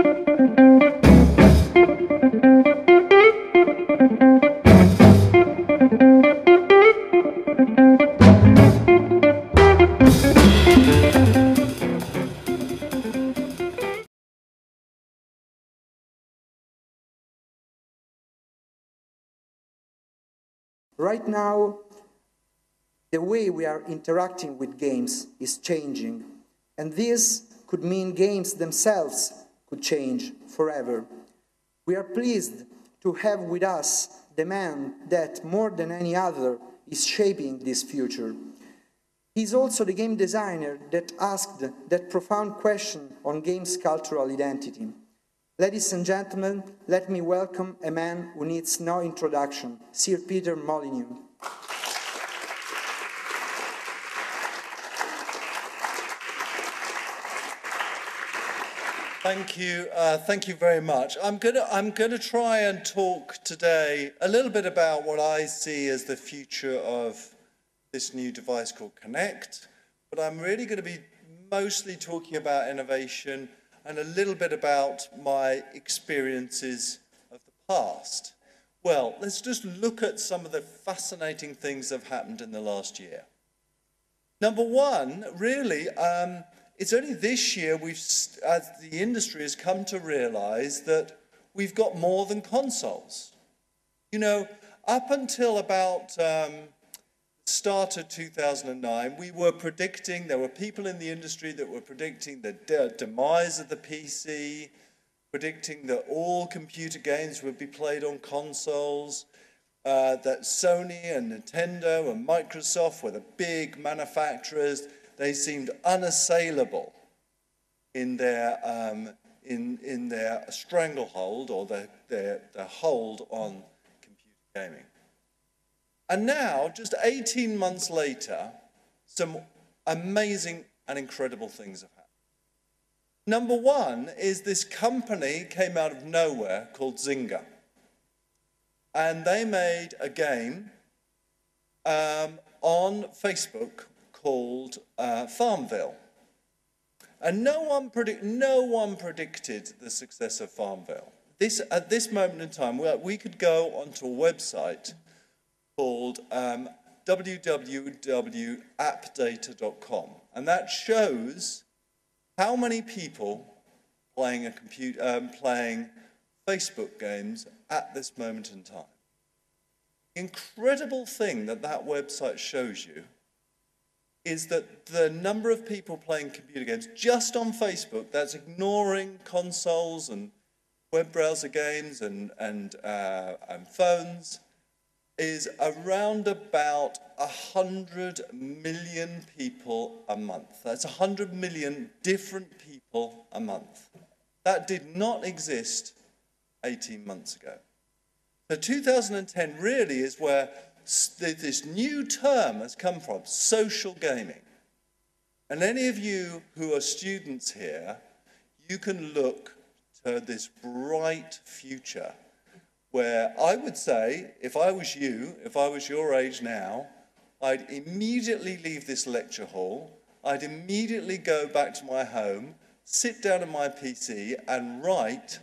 Right now, the way we are interacting with games is changing, and this could mean games themselves could change forever. We are pleased to have with us the man that, more than any other, is shaping this future. He's also the game designer that asked that profound question on games' cultural identity. Ladies and gentlemen, let me welcome a man who needs no introduction, Sir Peter Molyneux. Thank you very much. I'm gonna try and talk today a little bit about what I see as the future of this new device called Connect, but I'm really going to be mostly talking about innovation and a little bit about my experiences of the past. Well, let's just look at some of the fascinating things that have happened in the last year. Number one, really, it's only this year as the industry has come to realize that we've got more than consoles. You know, up until about start of 2009, we were predicting, there were people in the industry that were predicting the demise of the PC, predicting that all computer games would be played on consoles, that Sony and Nintendo and Microsoft were the big manufacturers. They seemed unassailable in their stranglehold or their hold on computer gaming. And now, just 18 months later, some amazing and incredible things have happened. Number one is this company came out of nowhere called Zynga. And they made a game on Facebook called Farmville. And no one predicted the success of Farmville. At this moment in time, we could go onto a website called www.appdata.com, and that shows how many people playing playing Facebook games at this moment in time. The incredible thing that website shows you is that the number of people playing computer games just on Facebook, that's ignoring consoles and web browser games and phones, is around about 100 million people a month. That's 100 million different people a month. That did not exist 18 months ago. So 2010 really is where this new term has come from, social gaming. And any of you who are students here, you can look to this bright future where I would say, if I was you, if I was your age now, I'd immediately leave this lecture hall, I'd immediately go back to my home, sit down on my PC and write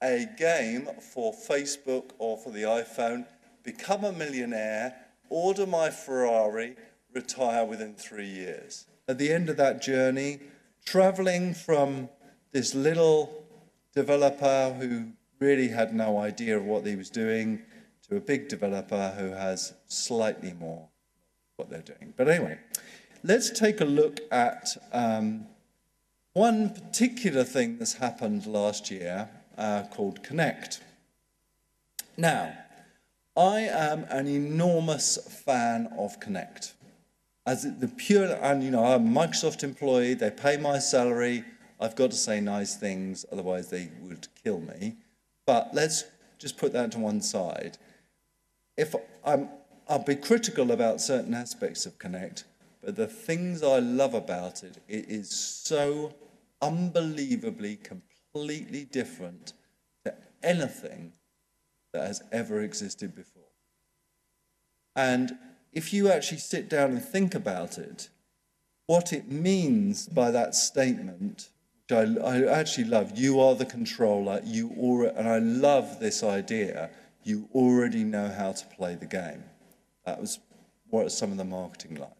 a game for Facebook or for the iPhone, become a millionaire, order my Ferrari, retire within 3 years. At the end of that journey, traveling from this little developer who really had no idea of what he was doing to a big developer who has slightly more what they're doing. But anyway, let's take a look at one particular thing that's happened last year called Connect. Now, I am an enormous fan of Connect. As the pure, and you know, I'm a Microsoft employee, they pay my salary, I've got to say nice things, otherwise they would kill me. But let's just put that to one side. I'll be critical about certain aspects of Connect, but the things I love about it, it is so unbelievably, completely different to anything that has ever existed before. And if you actually sit down and think about it, what it means by that statement, which I actually love. You are the controller, and I love this idea, you already know how to play the game. That was what are some of the marketing lines.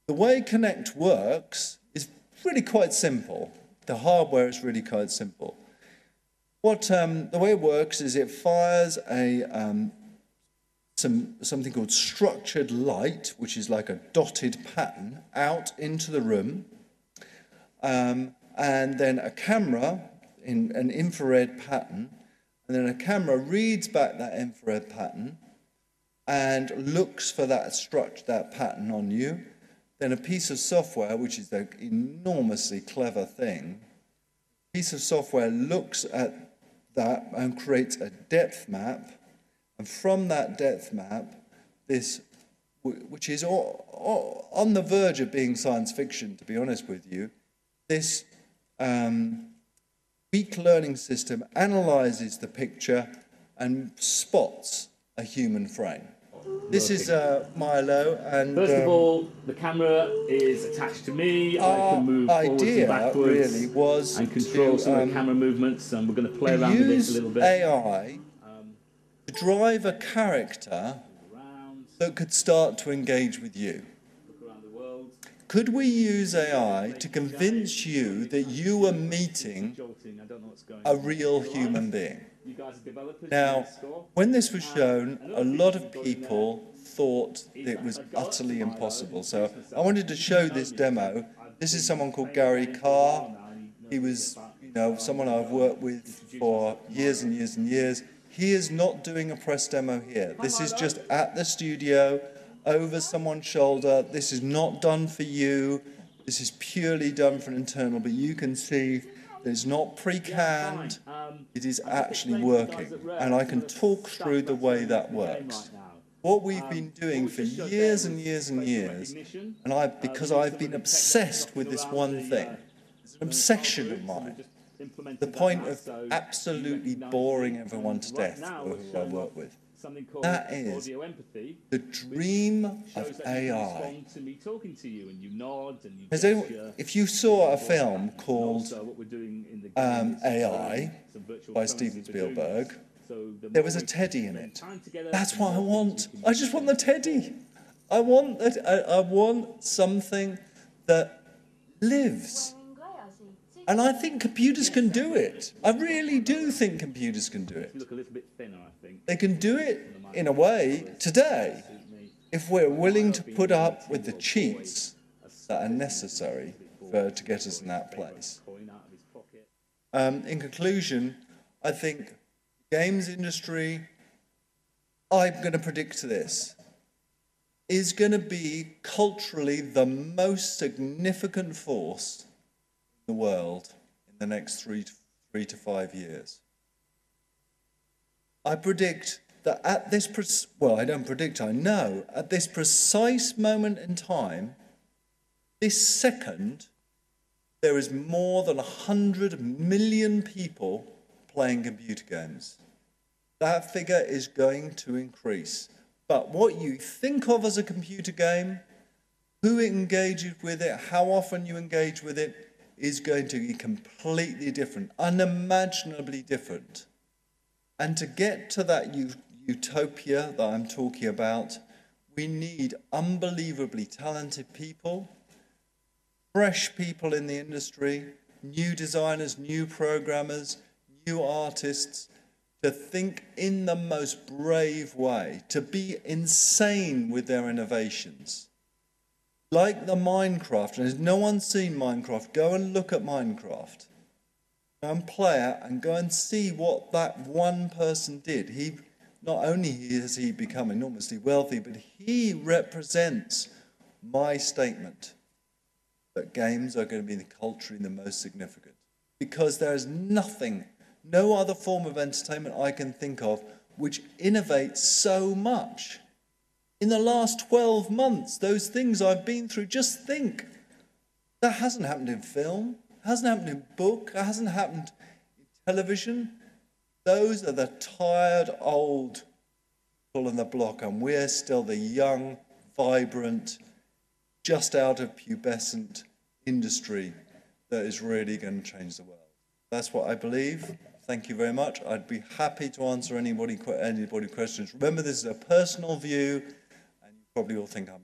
The way Connect works is really quite simple. The hardware is really quite simple. The way it works is it fires something called structured light, which is like a dotted pattern, out into the room, and then a camera in an infrared pattern, and then a camera reads back that infrared pattern and looks for that pattern on you. Then a piece of software, which is an enormously clever thing, a piece of software looks at that and creates a depth map, and from that depth map, which is on the verge of being science fiction, to be honest with you, this weak learning system analyzes the picture and spots a human frame. This is Milo, and first of all, the camera is attached to me. I can move forwards and backwards really was and control some of the camera movements, and we're going to play around with this a little bit. AI to drive a character that could start to engage with you. Look around the world. Could we use AI to convince you that you were meeting a real human being? Now, when this was shown, a lot of people thought it was utterly impossible. So I wanted to show this demo. This is someone called Gary Carr. He was, someone I've worked with for years and years and years. He is not doing a press demo here. This is just at the studio, over someone's shoulder. This is not done for you. This is purely done for an internal, but you can see that it's not pre-canned. It is actually working. And I can talk through the way that works. What we've been doing for years and years and years, and because I've been obsessed with this one thing, it's an obsession of mine, the point of absolutely boring everyone to death who I work with. That is the dream of AI. If you saw a film called AI by Steven Spielberg, there was a teddy in it. That's what I want. I just want the teddy. I want something that lives. And I think computers can do it. I really do think computers can do it. They can do it in a way today if we're willing to put up with the cheats that are necessary to get us in that place. In conclusion, I think games industry, I'm going to predict this, is going to be culturally the most significant force the world in the next 3 to 5 years. I predict that at this, I don't predict, I know, at this precise moment in time, this second, there is more than 100 million people playing computer games. That figure is going to increase. But what you think of as a computer game, who engages with it, how often you engage with it, is going to be completely different, unimaginably different. And to get to that utopia that I'm talking about, we need unbelievably talented people, fresh people in the industry, new designers, new programmers, new artists, to think in the most brave way, to be insane with their innovations. Like the Minecraft, and if no one's seen Minecraft, go and look at Minecraft. Go and play it and go and see what that one person did. Not only has he become enormously wealthy, but he represents my statement that games are going to be culturally the most significant. Because there is nothing, no other form of entertainment I can think of which innovates so much. In the last 12 months, those things I've been through, just think. That hasn't happened in film, hasn't happened in book, it hasn't happened in television. Those are the tired old people on the block, and we're still the young, vibrant, just out of pubescent industry that is really going to change the world. That's what I believe. Thank you very much. I'd be happy to answer anybody questions. Remember, this is a personal view, and you probably all think I'm